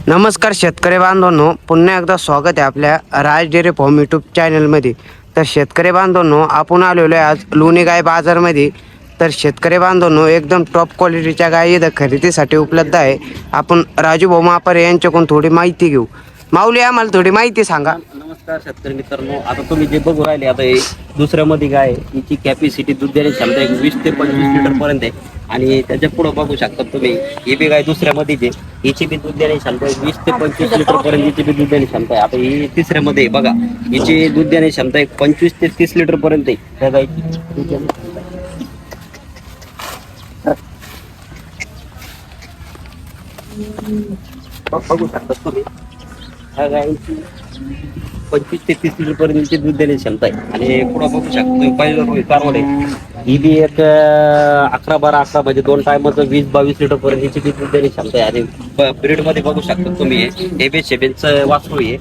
नमस्कार शेतकरी बांधवांनो, पुन्हा एकदा स्वागत आहे आपल्या राज डेअरी फार्म यूट्यूब चॅनलमध्ये. तर शेतकरी बांधवांनो, आपण आलेलो आहे आज लोणी गाय बाजारमध्ये. तर शेतकरी बांधवांनो, एकदम टॉप क्वालिटीच्या गाय इथं खरेदीसाठी उपलब्ध आहे. आपण राजू भाऊ मापारे यांच्याकडून थोडी माहिती घेऊ. माऊली, आम्हाला थोडी माहिती सांगा. नमस्कार शेतकरी मित्रांनो. आता तुम्ही जे बघू राहिले, आता हे दुसऱ्यामध्ये गाय हिची कॅपॅसिटी दूध देण्याची क्षमता 20 ते 25 लिटर पर्यंत आहे. आणि त्याच्या पुढे बघू शकता तुम्ही, ही बी गाय दुसऱ्यामध्ये जे हिची बी दूध देण्याची क्षमता 20 ते 25 लिटर पर्यंत हिची बी दूध देण्याची क्षमता आहे. आता ही तिसऱ्यामध्ये बघा, हिची दूध देण्याची क्षमता 25 ते 30 लिटर पर्यंत आहे त्या गायची दूध देण्याची क्षमता. बघू शकता तुम्ही, ह्या गायीची 25 ते 30 लिटर पर्यंत दूध देण्याची क्षमता आहे. आणि पुढे बघू शकता तुम्ही, पहिलं रोई कारवड आहे, ही बी एक 11-12 म्हणजे 2 टायमाचं 20-22 लिटर पर्यंत हिची बी दूध देण्याची क्षमता आहे. आणि ब्रीड मध्ये बघू शकता तुम्ही, हेबे शेबेचं वासरू आहे,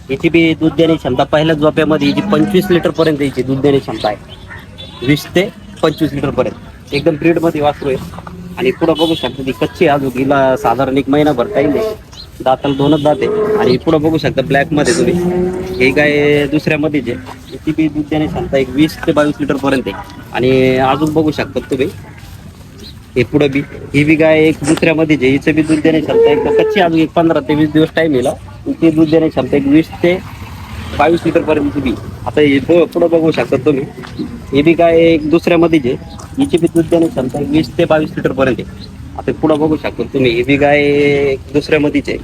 हिची बी दूध देण्याची क्षमता पहिल्या झोप्यामध्ये हिची 25 लिटर पर्यंत हिची दूध देण्याची क्षमता आहे. 20 ते 25 लिटर पर्यंत एकदम ब्रीड मध्ये वासरू आहे. आणि पुढे बघू शकता ती कच्ची अजून, हिला साधारण 1 महिनाभर टाईम आहे, दाताला 2च दात आहे. आणि पुढे बघू शकता ब्लॅक मध्ये तुम्ही, हे गाय दुसऱ्यामध्ये जे ती बी दूध देण्याची क्षमता 20 ते 22 लिटर पर्यंत आहे. आणि अजून बघू शकता तुम्ही, हे पुढे बी ही बी गाय एक दुसऱ्यामध्ये जे हिचं बी दूध देण्याची क्षमता कच्ची अजून 15 ते 20 दिवस टाईम येईल. ती दूध देण्याची क्षमता 20 ते 22 लिटर पर्यंत बी. आता हे पुढे बघू शकता तुम्ही, ही बी गाय एक दुसऱ्यामध्ये जे हिची बी दूध देण्याची क्षमता 20 ते 22 लिटर पर्यंत आहे. आता पुढे बघू शकतो तुम्ही, ही बी गाय दुसऱ्यामध्येच आहे,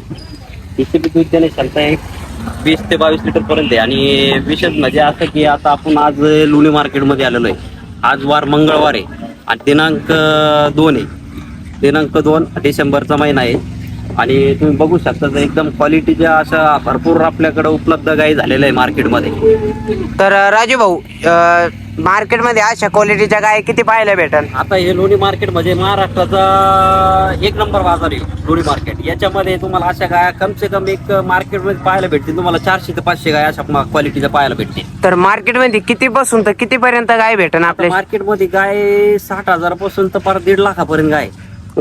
हिची बी दूध देण्याची क्षमता 20 ते 22 लिटर पर्यंत आहे. आणि विशेष म्हणजे असं की आता आपण आज लोणी मार्केटमध्ये आलेलो आहे. आज वार मंगळवार आहे आणि दिनांक 2 आहे, दिनांक 2 डिसेंबरचा महिना आहे. आणि तुम्ही बघू शकता तर एकदम क्वालिटीच्या अशा भरपूर आपल्याकडे उपलब्ध गायी झालेल्या आहे मार्केटमध्ये. तर राजू भाऊ, मार्केटमध्ये अशा क्वालिटीच्या गाय किती पाहायला भेटल? आता हे लोणी मार्केट म्हणजे महाराष्ट्राचा 1 नंबर बाजार आहे लोणी मार्केट. याच्यामध्ये तुम्हाला अशा गाया कमसे कम एक मार्केटमध्ये पाहायला भेटतील, तुम्हाला 400 ते 500 गाय अशा क्वालिटीच्या पाहायला भेटतील. तर मार्केटमध्ये किती पासून तर कितीपर्यंत गाय भेटन आपल्या? मार्केटमध्ये गाय 60,000 पासून तर 1.5 लाखापर्यंत गाय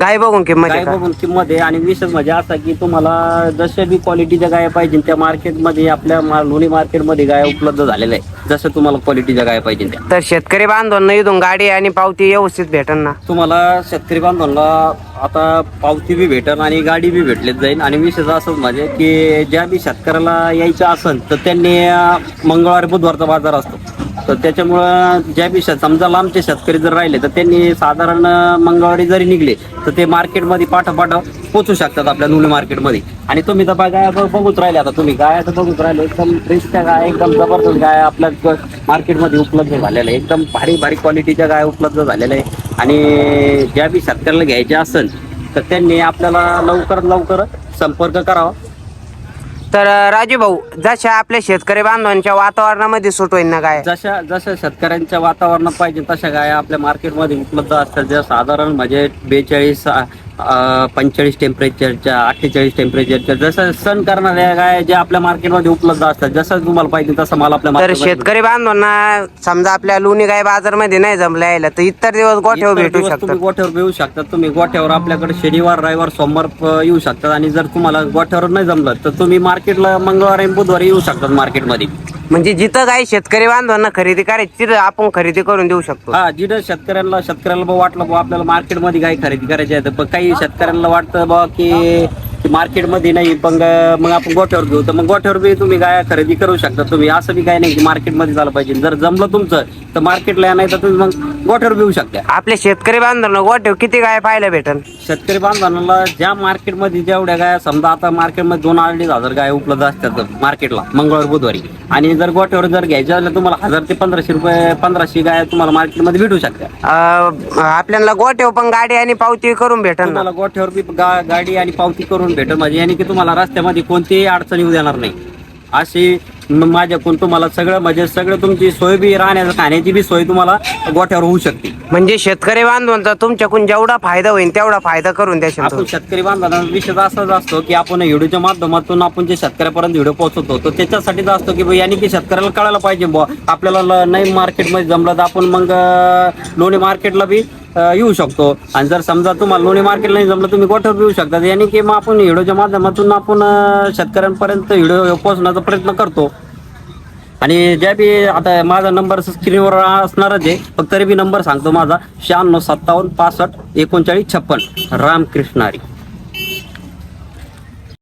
गाय बघून किंमत गाय बघून किंमत आहे. आणि विशेष म्हणजे असा की तुम्हाला जशा बी क्वालिटीच्या गाय पाहिजे त्या मार्केटमध्ये, आपल्या लोणी मार्केटमध्ये गाय उपलब्ध झालेल्या आहे, जसं तुम्हाला क्वालिटीच्या गाय पाहिजे त्या. तर शेतकरी बांधवांना इथून गाडी आणि पावती व्यवस्थित भेटन ना? तुम्हाला शेतकरी बांधवांना आता पावती बी भेटल आणि गाडी बी भेटलीच जाईल. आणि विशेष असंच म्हणजे की ज्या बी शेतकऱ्याला यायचं असेल तर त्यांनी मंगळवारी बुधवारचा बाजार असतो, तर त्याच्यामुळं ज्या बी समजा लांबचे शेतकरी जर राहिले तर त्यांनी साधारण मंगळवारी जरी निघले तर ते मार्केटमध्ये पाठोपाठ पोचू शकतात आपल्या लोणी मार्केटमध्ये. आणि तुम्ही तर गाय बघूच राहिले, आता तुम्ही गाय तर बघूच राहिले, एकदम फ्रेशच्या गाय, एकदम जबरदस्त गाय आपल्या मार्केटमध्ये उपलब्ध झालेल्या आहे. एकदम भारी भारी क्वालिटीच्या गाय उपलब्ध झालेल्या आहे. आणि ज्या बी शेतकऱ्याला घ्यायचे असेल तर त्यांनी आपल्याला लवकरात लवकर संपर्क करावा. तर राजू भाऊ, जशा आपल्या शेतकरी बांधवांच्या वातावरणामध्ये सूट होईल ना गाय? जशा जशा शेतकऱ्यांच्या वातावरणात पाहिजे तशा गाया आपल्या मार्केटमध्ये उपलब्ध असतात. ज्या साधारण म्हणजे 42 45 टेम्परेचरच्या, 48 टेम्परेचरच्या, जसं सण करणाऱ्या गाय ज्या आपल्या मार्केटमध्ये उपलब्ध असतात. जसं तुम्हाला पाहिजे तसं माल आपल्या तर शेतकरी बांधवांना समजा आपल्या लोणी गाय बाजारमध्ये नाही जमल्या यायला तर इतर दिवस गोठ्यावर भेटू शकतात. तुम्ही गोठ्यावर येऊ शकतात. तुम्ही गोठ्यावर आपल्याकडे शनिवार, रविवार, सोमवार येऊ शकतात. आणि जर तुम्हाला गोठ्यावर नाही जमलं तर तुम्ही मार्केटला मंगळवार आणि बुधवारी येऊ शकतात मार्केटमध्ये. म्हणजे जिथं गाय शेतकरी बांधवांना खरेदी करायची तिथं आपण खरेदी करून देऊ शकतो. हा, जिथं शेतकऱ्याला वाटलं बा आपल्याला मार्केटमध्ये गाय खरेदी करायची आहे, तर काही शेतकऱ्यांना वाटतं बा की मार्केटमध्ये नाही, पण मग आपण गोठ्यावर घेऊ, तर मग गोठ्यावर बी तुम्ही गाय खरेदी करू शकता. तुम्ही असं बी काय नाही की मार्केटमध्ये झालं पाहिजे. जर जमलं तुमचं तर मार्केटला नाही तर तुम्ही मग गोठ्यावर घेऊ शकता. आपल्या शेतकरी बांधवांना गोठ्यावर किती गाय पाहायला भेटल? शेतकरी बांधवांना ज्या मार्केटमध्ये जेवढ्या गाय, समजा आता मार्केटमध्ये 2-2.5 गाय उपलब्ध असतात मार्केटला मंगळवार बुधवारी. आणि जर गोठ्यावर जर घ्यायचं झालं तुम्हाला 1000 ते 1500 रुपये, 1500 गाय तुम्हाला मार्केटमध्ये भेटू शकतात. आपल्याला गोठ्यावर पण गाडी आणि पावती करून भेटल? तुम्हाला गोठ्यावर बी गाडी आणि पावती करून भेटेल. म्हणजे याने की तुम्हाला रस्त्यामध्ये कोणतीही अडचण येऊ देणार नाही. अशी माझ्याकडून तुम्हाला सगळं म्हणजे सगळं तुमची सोय बी, राहण्याचं खाण्याची बी सोय तुम्हाला गोठ्यावर होऊ शकते. म्हणजे शेतकरी बांधवांचा तुमच्याकडून जेवढा फायदा होईल तेवढा फायदा करून द्या. आपण शेतकरी बांधवांना विषय असाच असतो की आपण व्हिडिओच्या माध्यमातून आपण जे शेतकऱ्यापर्यंत व्हिडिओ पोहोचवतो तो त्याच्यासाठीच असतो की याने की शेतकऱ्याला कळायला पाहिजे बुवा आपल्याला नाही मार्केटमध्ये जमलं तर आपण मग लोणी मार्केटला बी येऊ शकतो. आणि जर समजा तुम्हाला लोणी मार्केट नाही जमलं, तुम्ही गोठ्यावर येऊ शकता. याने की मग आपण व्हिडिओच्या माध्यमातून आपण शेतकऱ्यांपर्यंत व्हिडिओ पोहोचण्याचा प्रयत्न करतो. आणि ज्या बी आता माझा नंबर स्क्रीनवर असणारच आहे, फक्त तरी बी नंबर सांगतो माझा 96 57 65 39 56. रामकृष्ण हरी.